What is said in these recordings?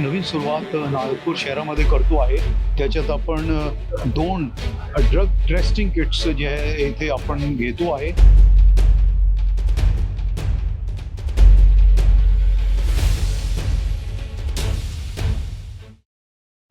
नवीन सुरुवात नागपूर शहरामध्ये करतो आहे. त्याच्यात आपण 2 ड्रग टेस्टिंग किट्स जे आहे इथे आपण घेतो आहे.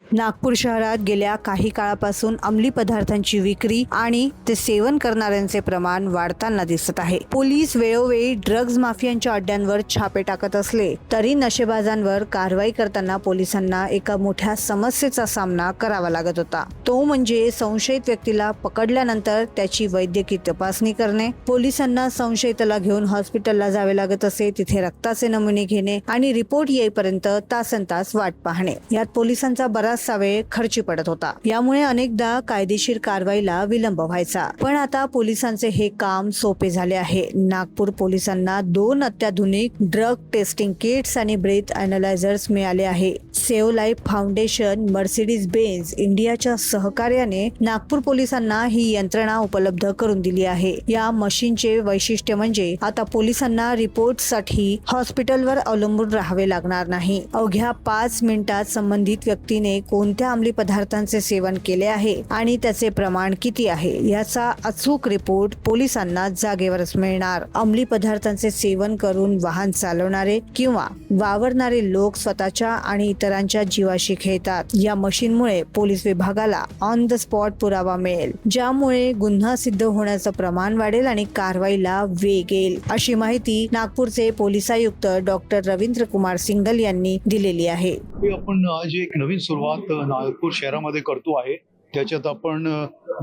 नागपूर शहरात गेल्या काही काळापासून अंमली पदार्थांची विक्री आणि ते सेवन करणाऱ्यांचे प्रमाण वाढताना दिसत आहे. पोलीस वेळोवेळी ड्रग्ज माफियांच्या अड्ड्यांवर छापे टाकत असले तरी नशेबाजांवर कारवाई करताना पोलिसांना एका मोठ्या समस्येचा सामना करावा लागत होता. तो म्हणजे संशयित व्यक्तीला पकडल्यानंतर त्याची वैद्यकीय तपासणी करणे. पोलिसांना संशयिताला घेऊन हॉस्पिटलला जावे लागत असे. तिथे रक्ताचे नमुने घेणे आणि रिपोर्ट येईपर्यंत तासनतास वाट पाहणे. यात पोलिसांचा बराच वेळ खर्ची पडत होता. यामुळे अनेकदा कायदेशीर कारवाईला विलंब व्हायचा. पण आता पोलिसांचे हे काम सोपे झाले आहे. नागपूर पोलिसांना 2 अत्याधुनिक ड्रग टेस्टिंग किट्स आणि ब्रेथ अनालायझर्स मिळाले आहे. Save life foundation, Mercedes Benz इंडियाच्या सहकार्याने नागपूर पोलिसांना ही यंत्रणा उपलब्ध करून दिली आहे. या मशीनचे वैशिष्ट्य म्हणजे आता पोलिसांना रिपोर्टसाठी हॉस्पिटलवर अवलंबून राहावे लागणार नाही. अवघ्या 5 मिनिटात संबंधित व्यक्तीने कोणत्या अंमली पदार्थांचे सेवन केले आहे आणि त्याचे प्रमाण किती आहे याचा अचूक रिपोर्ट पोलिसांना जागेवरच मिळणार. अंमली पदार्थांचे सेवन करून वाहन चालवणारे किंवा वावरणारे लोक स्वतःच्या आणि इतरांच्या जीवाशी खेळतात. या मशीनमुळे पोलीस विभागाला ऑन द स्पॉट पुरावा मिळेल, ज्यामुळे गुन्हा सिद्ध होण्याचं प्रमाण वाढेल आणि कारवाईला वेग येईल, अशी माहिती नागपूरचे पोलीस आयुक्त डॉक्टर रवींद्र कुमार सिंघल यांनी दिलेली आहे. आपण आज एक नवीन सुरुवात नागपूर शहरामध्ये करतो आहे. त्याच्यात आपण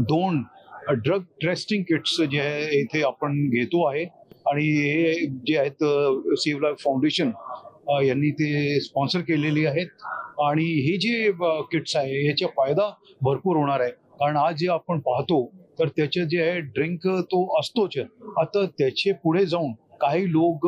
2 ड्रग टेस्टिंग किट्स जे आहे इथे आपण घेतो आहे आणि हे जे आहेत सेव्ह लाईफ फाउंडेशन यांनी ते स्पॉन्सर केलेली आहेत. आणि हे जे किट्स आहे याचा फायदा भरपूर होणार आहे. कारण आज जे आपण पाहतो तर त्याचे जे आहे ड्रिंक तो असतोच. आता त्याचे पुढे जाऊन काही लोक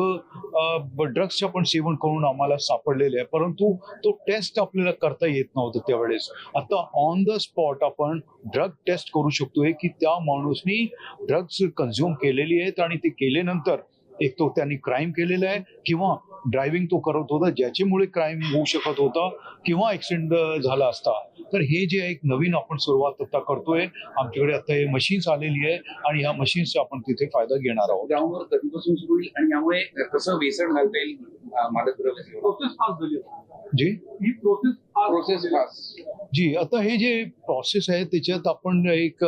ड्रग्सच्या पण सेवन करून आम्हाला सापडलेले आहे, परंतु तो टेस्ट आपल्याला करता येत नव्हतं त्यावेळेस. आता ऑन द स्पॉट आपण ड्रग टेस्ट करू शकतोय की त्या माणूसनी ड्रग्स कन्झ्युम केलेली आहेत आणि ते केल्यानंतर एक तो त्यांनी क्राईम केलेला आहे किंवा ड्रायव्हिंग तो करत होता ज्याच्यामुळे क्राईम होऊ शकत होता किंवा ऍक्सिडेंट झाला असता. तर हे जे एक नवीन आपण सुरुवात आता करतोय, आमच्याकडे आता हे मशीन्स आलेली आहे आणि ह्या मशीन्सचा आपण तिथे फायदा घेणार आहोत. ग्राउंडवर कधीपासून सुरू होईल आणि यामुळे कसं वेसण घालता येईल मादक द्रव्य प्रोसेस फास्ट झाली जी ही प्रोसेस फास्ट जी. आता हे जे प्रोसेस आहे त्याच्यात आपण एक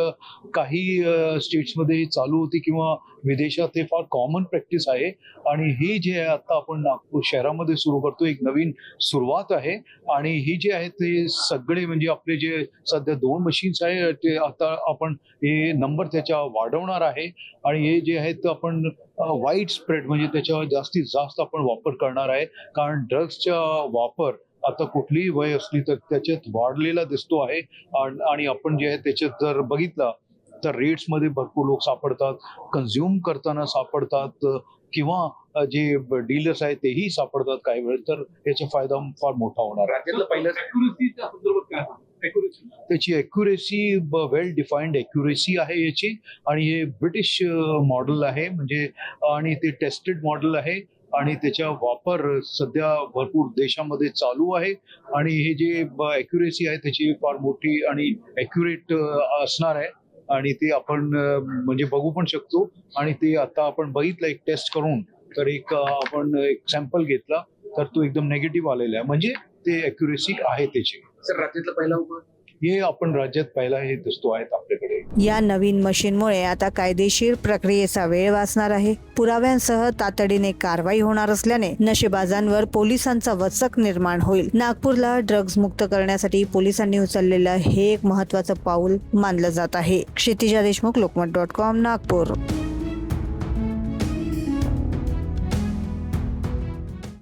काही स्टेट्समध्ये चालू होती किंवा विदेशात हे फार कॉमन प्रॅक्टिस आहे आणि हे जे आहे आता आपण नागपूर शहरामध्ये सुरू करतो, एक नवीन सुरुवात आहे. आणि ही जे आहे ते सगळे म्हणजे आपले जे सध्या 2 मशीन्स आहे ते आता आपण हे नंबर त्याच्या वाढवणार आहे आणि हे जे आहेत आपण वाईड स्प्रेड म्हणजे त्याच्यावर जास्तीत जास्त आपण वापर करणार आहे. कारण ड्रग्सचा वापर आता कुठलीही वय असली तर त्याच्यात वाढलेला दिसतो आहे. आणि आपण जे आहे त्याच्यात जर बघितलं तर रेट्समध्ये भरपूर लोक सापडतात, कन्झ्युम करताना सापडतात किंवा जे डीलर्स आहेत तेही सापडतात काही वेळ. तर याचा फायदा फार मोठा होणार आहे. राज्यातलं पहिलं अॅक्युरेसीच्या संदर्भात काय त्याची अॅक्युरेसी वेल डिफाईन्ड अॅक्युरेसी आहे याची. आणि हे ब्रिटिश मॉडेल आहे म्हणजे आणि ते टेस्टेड मॉडेल आहे आणि त्याचा वापर सध्या भरपूर देशामध्ये चालू आहे. आणि हे जे अॅक्युरेसी आहे त्याची फार मोठी आणि अॅक्युरेट असणार आहे आणि ते आपण म्हणजे बघू पण शकतो. आणि ते आता आपण बघितलं एक टेस्ट करून तर एक आपण एक सॅम्पल घेतला तर तो एकदम नेगेटिव्ह आलेला आहे, म्हणजे ते अॅक्युरेसी आहे त्याची. सर राज्यातलं पहिला हे आपण राज्यात पहिला हे दिसतो आहेत आपल्याकडे. या नवीन मशीनमुळे आता कायदेशीर प्रक्रियेचा वेळ वाचणार आहे. पुराव्यांसह तातडीने कारवाई होणार असल्याने नशेबाजांवर पोलिसांचा वचक निर्माण होईल. नागपूरला ड्रग्ज मुक्त करण्यासाठी पोलिसांनी उचललेलं हे एक महत्त्वाचं पाऊल मानलं जात आहे. क्षितिजा देशमुख, लोकमत.com, नागपूर.